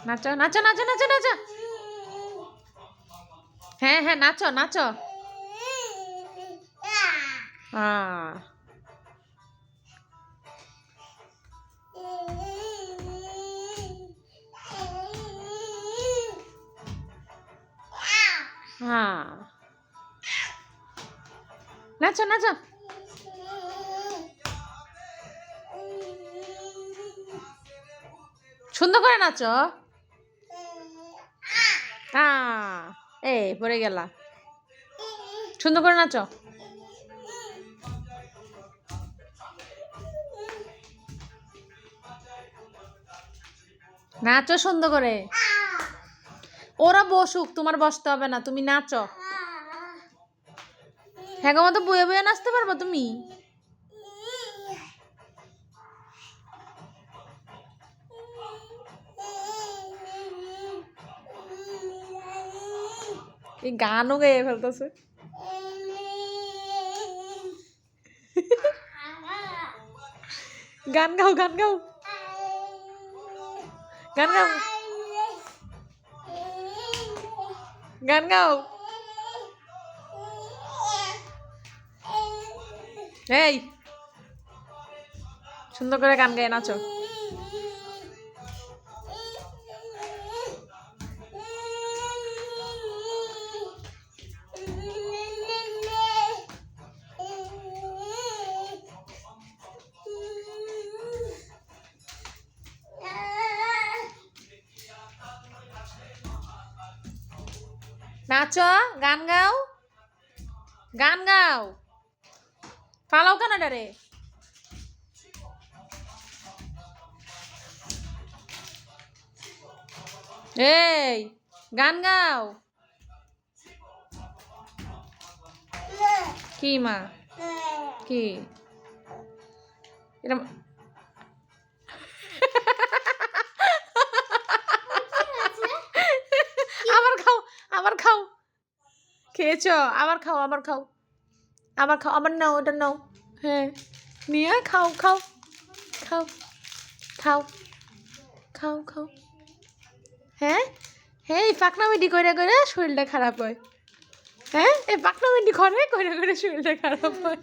নাচো নাচো নাচো নাচো নাচো। হ্যাঁ হ্যাঁ নাচো নাচো। হ্যাঁ নাচো নাচো। সুন্দর করে নাচো। এই পড়ে গেলা। সুন্দর করে নাচো। নাচো সুন্দর করে। ওরা বসুক, তোমার বসতে হবে না, তুমি নাচো। হ্যাঁ গো, মতো বয়ে বয়ে নাচতে পারবো তুমি? এই গানও গেয়ে ফেলতেছে। গান গাও গান গাও গান গাও গান গাও। এই সুন্দর করে গান গায়ে নাচো। নাচো গান গাও গান গাও। পালাও কেন ডারে? এই গান গাও। কি মা কি এরম? আবার খাও আবার খাও। খেয়েছো? আবার খাও আবার খাও আবার খাও আবার নাও, ওটা নাও। হ্যাঁ নিয়ে খাও খাও খাও খাও খাও খাও। হ্যাঁ হ্যাঁ, এই পাকনামিটি করে করে শরীরটা খারাপ হয়। হ্যাঁ এই পাকনামিটি করে করে করে শরীরটা খারাপ হয়।